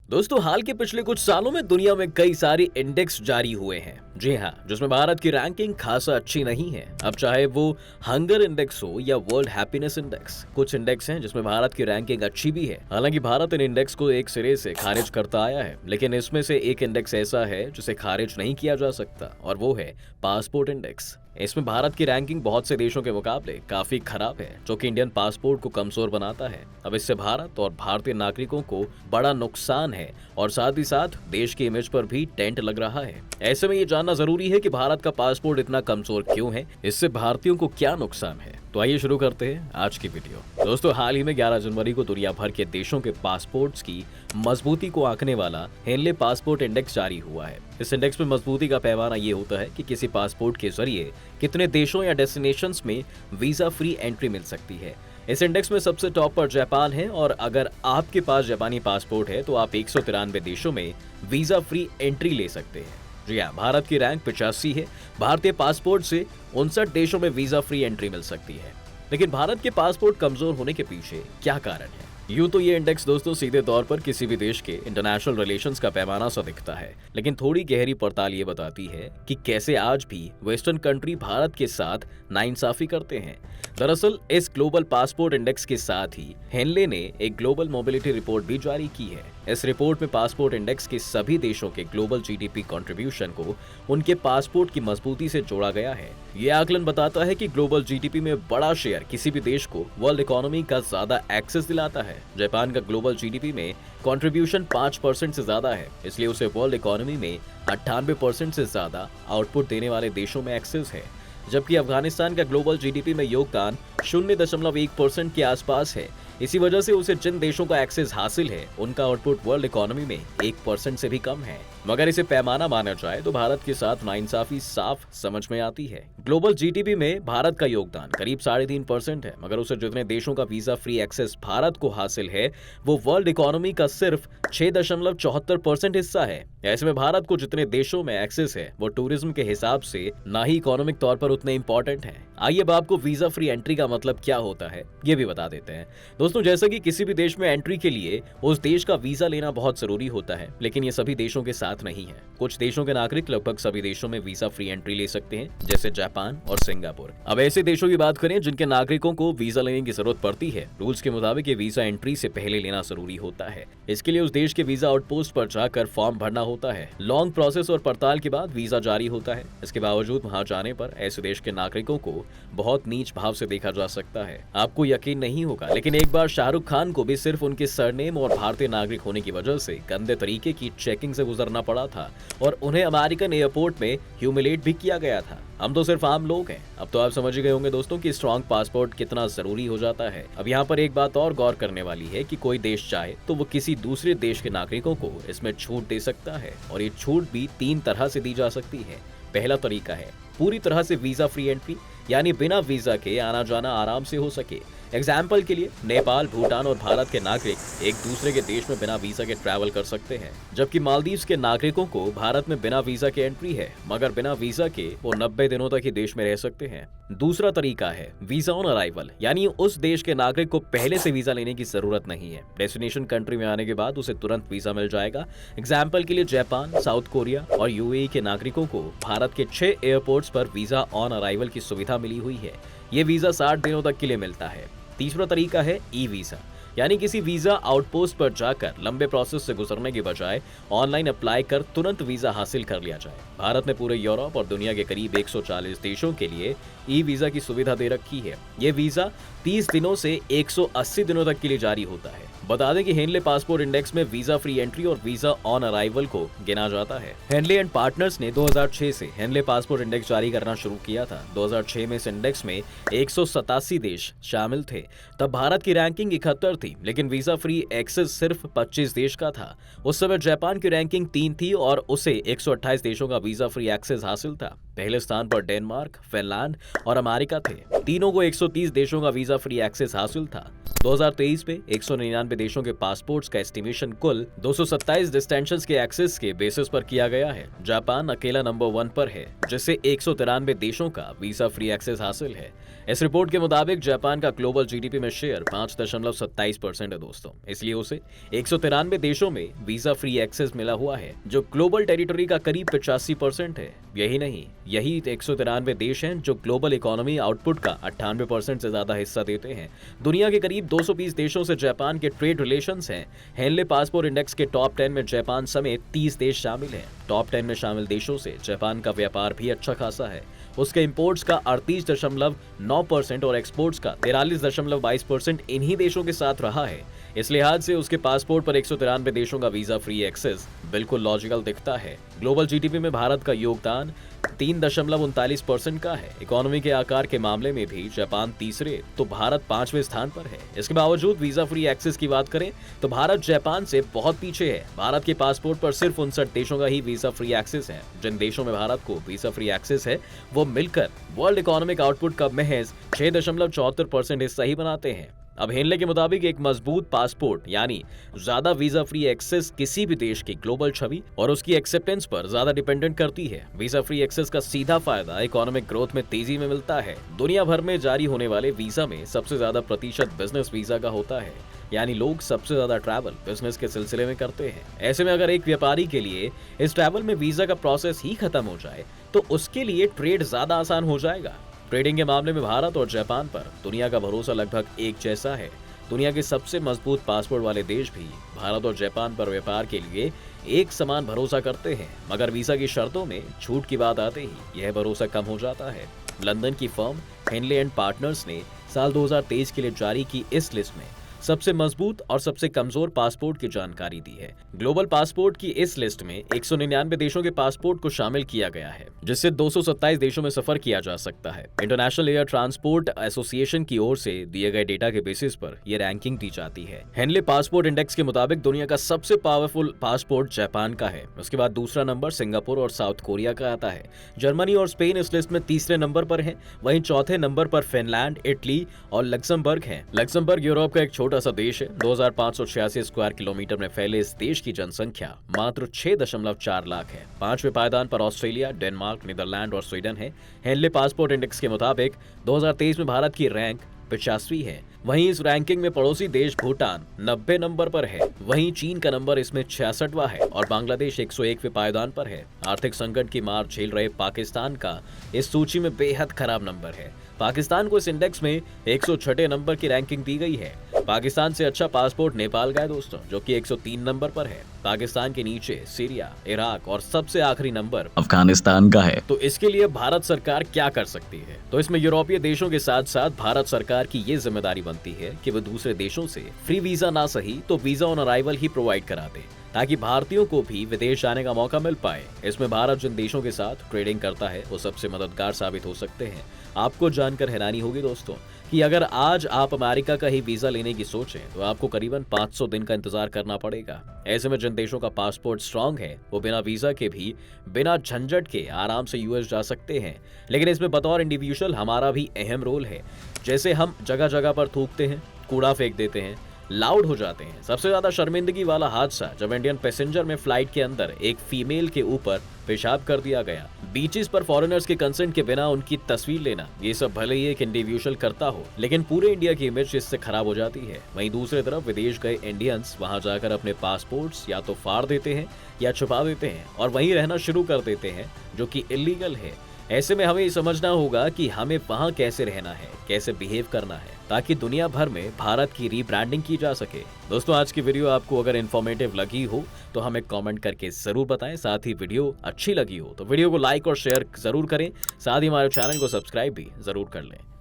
दोस्तों, हाल के पिछले कुछ सालों में दुनिया में कई सारे इंडेक्स जारी हुए हैं। जी हाँ, जिसमें भारत की रैंकिंग खासा अच्छी नहीं है। अब चाहे वो हंगर इंडेक्स हो या वर्ल्ड हैप्पीनेस इंडेक्स, कुछ इंडेक्स हैं जिसमें भारत की रैंकिंग अच्छी भी है। हालांकि भारत इन इंडेक्स को एक सिरे से खारिज करता आया है, लेकिन इसमें से एक इंडेक्स ऐसा है जिसे खारिज नहीं किया जा सकता, और वो है पासपोर्ट इंडेक्स। इसमें भारत की रैंकिंग बहुत से देशों के मुकाबले काफी खराब है, जो कि इंडियन पासपोर्ट को कमजोर बनाता है। अब इससे भारत और भारतीय नागरिकों को बड़ा नुकसान है, और साथ ही साथ देश की इमेज पर भी टेंट लग रहा है। ऐसे में ये जानना जरूरी है कि भारत का पासपोर्ट इतना कमजोर क्यों है, इससे भारतीयों को क्या नुकसान है। तो आइए शुरू करते हैं आज की वीडियो। दोस्तों, हाल ही में 11 जनवरी को दुनिया भर के देशों के पासपोर्ट्स की मजबूती को आंकने वाला हेनले पासपोर्ट इंडेक्स जारी हुआ है। इस इंडेक्स में मजबूती का पैमाना ये होता है कि किसी पासपोर्ट के जरिए कितने देशों या डेस्टिनेशंस में वीजा फ्री एंट्री मिल सकती है। इस इंडेक्स में सबसे टॉप पर जापान है, और अगर आपके पास जापानी पासपोर्ट है तो आप 193 देशों में वीजा फ्री एंट्री ले सकते हैं। जी हाँ, भारत की रैंक 85 है। भारतीय पासपोर्ट से 59 देशों में वीजा फ्री एंट्री मिल सकती है। लेकिन भारत के पासपोर्ट कमजोर होने के पीछे क्या कारण है? यूं तो ये इंडेक्स दोस्तों सीधे तौर पर किसी भी देश के इंटरनेशनल रिलेशंस का पैमाना सा दिखता है, लेकिन थोड़ी गहरी पड़ताल ये बताती है कि कैसे आज भी वेस्टर्न कंट्री भारत के साथ नाइंसाफी करते हैं। दरअसल इस ग्लोबल पासपोर्ट इंडेक्स के साथ ही हेनले ने एक ग्लोबल मोबिलिटी रिपोर्ट भी जारी की है। इस रिपोर्ट में पासपोर्ट इंडेक्स के सभी देशों के ग्लोबल जीडीपी कंट्रीब्यूशन को उनके पासपोर्ट की मजबूती से जोड़ा गया है। ये आकलन बताता है कि ग्लोबल जीडीपी में बड़ा शेयर किसी भी देश को वर्ल्ड इकोनॉमी का ज्यादा एक्सेस दिलाता है। जापान का ग्लोबल जीडीपी में कंट्रीब्यूशन 5% से ज्यादा है, इसलिए उसे वर्ल्ड इकोनॉमी में 98% से ज्यादा आउटपुट देने वाले देशों में एक्सेस है। जबकि अफगानिस्तान का ग्लोबल जीडीपी में योगदान 0.1% के आसपास है। इसी वजह से उसे जिन देशों का एक्सेस हासिल है, उनका आउटपुट वर्ल्ड इकोनॉमी में 1% से भी कम है। मगर इसे पैमाना माना जाए तो भारत के साथ नाइंसाफी साफ समझ में आती है। ग्लोबल जीडीपी में भारत का योगदान करीब 3.5% है, मगर उसे जितने देशों का वीजा फ्री एक्सेस भारत को हासिल है, वो वर्ल्ड इकोनॉमी का सिर्फ 6.74% हिस्सा है। ऐसे में भारत को जितने देशों में एक्सेस है, वो टूरिज्म के हिसाब से ना ही इकोनॉमिक तौर पर उतने इंपॉर्टेंट है। आइए अब आपको वीजा फ्री एंट्री का मतलब क्या होता है ये भी बता देते हैं। दोस्तों, जैसा कि किसी भी देश में एंट्री के लिए उस देश का वीजा लेना बहुत जरूरी होता है, लेकिन ये सभी देशों के साथ नहीं है। कुछ देशों के नागरिक लगभग सभी देशों में वीजा फ्री एंट्री ले सकते हैं, जैसे जापान और सिंगापुर। अब ऐसे देशों की बात करें जिनके नागरिकों को वीजा लेने की जरूरत पड़ती है। रूल्स के मुताबिक ये वीजा एंट्री से पहले लेना जरूरी होता है। इसके लिए उस देश के वीजा आउटपोस्ट पर जाकर फॉर्म भरना होता है। लॉन्ग प्रोसेस और पड़ताल के बाद वीजा जारी होता है। इसके बावजूद वहां जाने पर ऐसे देश के नागरिकों को बहुत नीच भाव से देखा जा सकता है। आपको यकीन नहीं होगा, लेकिन एक बार शाहरुख खान को भी सिर्फ उनके सरनेम और भारतीय नागरिक होने की वजह से गंदे तरीके की चेकिंग से गुजरना पड़ा था, और उन्हें अमेरिकन एयरपोर्ट में ह्यूमिलेट भी किया गया था। हम तो सिर्फ आम लोग हैं। अब तो आप समझ गए होंगे दोस्तों कि स्ट्रॉन्ग पासपोर्ट कितना जरूरी हो जाता है। अब यहाँ पर एक बात और गौर करने वाली है कि कोई देश चाहे तो वो किसी दूसरे देश के नागरिकों को इसमें छूट दे सकता है, और ये छूट भी 3 तरह से दी जा सकती है। पहला तरीका है पूरी तरह से वीजा फ्री एंट्री, यानी बिना वीजा के आना जाना आराम से हो सके। एग्जाम्पल के लिए नेपाल, भूटान और भारत के नागरिक एक दूसरे के देश में बिना वीजा के ट्रैवल कर सकते हैं, जबकि मालदीव्स के नागरिकों को भारत में बिना वीजा के एंट्री है, मगर बिना वीजा के वो 90 दिनों तक ही देश में रह सकते हैं। दूसरा तरीका है वीजा ऑन अराइवल, यानी उस देश के नागरिक को पहले से वीजा लेने की जरूरत नहीं है। डेस्टिनेशन कंट्री में आने के बाद उसे तुरंत वीजा मिल जाएगा। एग्जाम्पल के लिए जापान, साउथ कोरिया और यूएई के नागरिकों को भारत के 6 एयरपोर्ट्स पर वीजा ऑन अराइवल की सुविधा मिली हुई है। ये वीजा 60 दिनों तक के लिए मिलता है। तीसरा तरीका है ई वीजा, यानी किसी वीजा आउटपोस्ट पर जाकर लंबे प्रोसेस से गुजरने के बजाय ऑनलाइन अप्लाई कर तुरंत वीजा हासिल कर लिया जाए। भारत ने पूरे यूरोप और दुनिया के करीब 140 देशों के लिए ई वीजा की सुविधा दे रखी है। ये वीजा 30 दिनों से 180 दिनों तक के लिए जारी होता है। बता दें कि हेनले पासपोर्ट इंडेक्स में वीजा फ्री एंट्री और वीजा ऑन अराइवल को गिना जाता है। हेनले एंड पार्टनर्स ने 2006 से हेनले पासपोर्ट इंडेक्स जारी करना शुरू किया था। 2006 में इस इंडेक्स में 187 देश शामिल थे। तब भारत की रैंकिंग 71 थी, लेकिन वीजा फ्री एक्सेस सिर्फ 25 देश का था। उस समय जापान की रैंकिंग 3 थी और उसे 128 देशों का वीजा फ्री एक्सेस हासिल था। पहले स्थान पर डेनमार्क, फिनलैंड और अमेरिका थे। तीनों को 130 देशों का वीजा फ्री एक्सेस हासिल था। 2023 में 199 देशों के पासपोर्ट्स का एस्टिमेशन कुल 227 डिस्टेंशंस के एक्सेस के बेसिस पर किया गया है। जापान अकेला नंबर 1 पर है, जिससे 193 देशों का वीजा फ्री एक्सेस हासिल है। इस रिपोर्ट के मुताबिक जापान का ग्लोबल जीडीपी में शेयर 5.27% है दोस्तों, इसलिए उसे 193 देशों में वीजा फ्री एक्सेस मिला हुआ है, जो ग्लोबल टेरिटरी का करीब 85% है। यही नहीं, यही 193 देश हैं जो ग्लोबल इकोनॉमी आउटपुट का 98% से ज्यादा हिस्सा देते हैं। दुनिया के करीब 220 देशों से जापान के ट्रेड रिलेशंस हैं। हेनले पासपोर्ट इंडेक्स के टॉप 10 में जापान समेत 30 देश शामिल हैं। टॉप 10 में शामिल देशों से जापान का व्यापार भी अच्छा खासा है। उसके इंपोर्ट्स का 38.9% और एक्सपोर्ट्स का 43.22% इन्हीं देशों के साथ रहा है। इस लिहाज से उसके पासपोर्ट पर 193 देशों का वीजा फ्री एक्सेस बिल्कुल लॉजिकल दिखता है। ग्लोबल जीडीपी में भारत का योगदान 3.39% का है। इकोनॉमी के आकार के मामले में भी जापान तीसरे तो भारत 5वें स्थान पर है। इसके बावजूद वीजा फ्री एक्सेस की बात करें तो भारत जापान से बहुत पीछे है। भारत के पासपोर्ट पर सिर्फ 59 देशों का ही वीजा फ्री एक्सेस है। जिन देशों में भारत को वीजा फ्री एक्सेस है वो मिलकर वर्ल्ड इकोनॉमिक आउटपुट का महज 6.74% हिस्सा ही बनाते हैं। अब हेनले के मुताबिक एक मजबूत पासपोर्ट यानी ज्यादा वीजा फ्री एक्सेस किसी भी देश की ग्लोबल छवि और उसकी एक्सेप्टेंस पर ज्यादा डिपेंडेंट करती है। वीजा फ्री एक्सेस का सीधा फायदा इकोनॉमिक ग्रोथ में तेजी में मिलता है। दुनिया भर में जारी होने वाले वीजा में सबसे ज्यादा प्रतिशत बिजनेस वीजा का होता है, यानी लोग सबसे ज्यादा ट्रैवल बिजनेस के सिलसिले में करते हैं। ऐसे में अगर एक व्यापारी के लिए इस ट्रैवल में वीजा का प्रोसेस ही खत्म हो जाए तो उसके लिए ट्रेड ज्यादा आसान हो जाएगा। ट्रेडिंग के मामले में भारत और जापान पर दुनिया का भरोसा लगभग एक जैसा है। दुनिया के सबसे मजबूत पासपोर्ट वाले देश भी भारत और जापान पर व्यापार के लिए एक समान भरोसा करते हैं, मगर वीजा की शर्तों में छूट की बात आते ही यह भरोसा कम हो जाता है। लंदन की फर्म हेनले एंड पार्टनर्स ने साल 2023 के लिए जारी की इस लिस्ट में सबसे मजबूत और सबसे कमजोर पासपोर्ट की जानकारी दी है। ग्लोबल पासपोर्ट की इस लिस्ट में 199 देशों के पासपोर्ट को शामिल किया गया है, जिससे 227 देशों में सफर किया जा सकता है। इंटरनेशनल एयर ट्रांसपोर्ट एसोसिएशन की ओर से दिए गए डेटा के बेसिस पर यह रैंकिंग दी जाती है। हेनले पासपोर्ट इंडेक्स के मुताबिक दुनिया का सबसे पावरफुल पासपोर्ट जापान का है। उसके बाद दूसरा नंबर सिंगापुर और साउथ कोरिया का आता है। जर्मनी और स्पेन इस लिस्ट में तीसरे नंबर पर है। वहीं चौथे नंबर पर फिनलैंड, इटली और लक्समबर्ग है। लक्समबर्ग यूरोप का एक छोटा सा देश है। 2586 स्क्वायर किलोमीटर में फैले इस देश की जनसंख्या मात्र 6.4 लाख है। 5वें पायदान पर ऑस्ट्रेलिया, डेनमार्क, नीदरलैंड और स्वीडन है। हेनले पासपोर्ट इंडेक्स के मुताबिक 2023 में भारत की रैंक 85वीं है। वहीं इस रैंकिंग में पड़ोसी देश भूटान 90 नंबर पर है। वहीं चीन का नंबर इसमें 66वां है और बांग्लादेश 101वें पायदान पर है। आर्थिक संकट की मार झेल रहे पाकिस्तान का इस सूची में बेहद खराब नंबर है। पाकिस्तान को इस इंडेक्स में 106 नंबर की रैंकिंग दी गई है। पाकिस्तान से अच्छा पासपोर्ट नेपाल का है दोस्तों, जो कि 103 नंबर पर है। पाकिस्तान के नीचे सीरिया, इराक और सबसे आखिरी नंबर अफगानिस्तान का है। तो इसके लिए भारत सरकार क्या कर सकती है? तो इसमें यूरोपीय देशों के साथ साथ भारत सरकार की ये जिम्मेदारी बनती है कि वो दूसरे देशों से फ्री वीजा ना सही तो visa on arrival he provide करा दे, ताकि भारतीयों को भी विदेश जाने का मौका मिल पाए। इसमें भारत जिन देशों के साथ ट्रेडिंग करता है वो सबसे मददगार साबित हो सकते हैं। आपको जानकर हैरानी होगी दोस्तों कि अगर आज आप अमेरिका का ही वीजा लेने की सोचें तो आपको करीबन 500 दिन का इंतजार करना पड़ेगा। ऐसे में जिन देशों का पासपोर्ट स्ट्रांग है वो बिना वीजा के भी बिना झंझट के आराम से यूएस जा सकते हैं। लेकिन इसमें बतौर इंडिविजुअल हमारा भी अहम रोल है। जैसे हम जगह जगह पर थूकते हैं, कूड़ा फेंक देते हैं, लाउड हो जाते हैं। सबसे ज्यादा शर्मिंदगी वाला हादसा जब इंडियन पैसेंजर में फ्लाइट के अंदर एक फीमेल के ऊपर पेशाब कर दिया गया। बीचेस पर फॉरेनर्स के कंसेंट के बिना उनकी तस्वीर लेना, ये सब भले ही एक इंडिविजुअल करता हो, लेकिन पूरे इंडिया की इमेज इससे खराब हो जाती है। वहीं दूसरी तरफ विदेश गए इंडियंस वहां जाकर अपने पासपोर्ट्स या तो फाड़ देते हैं या छुपा देते हैं और वहीं रहना शुरू कर देते हैं, जो कि इलीगल है। ऐसे में हमें समझना होगा कि हमें वहां कैसे रहना है, कैसे बिहेव करना है, ताकि दुनिया भर में भारत की रीब्रांडिंग की जा सके। दोस्तों, आज की वीडियो आपको अगर इन्फॉर्मेटिव लगी हो तो हमें कमेंट करके जरूर बताएं। साथ ही वीडियो अच्छी लगी हो तो वीडियो को लाइक और शेयर जरूर करें। साथ ही हमारे चैनल को सब्सक्राइब भी जरूर कर लें।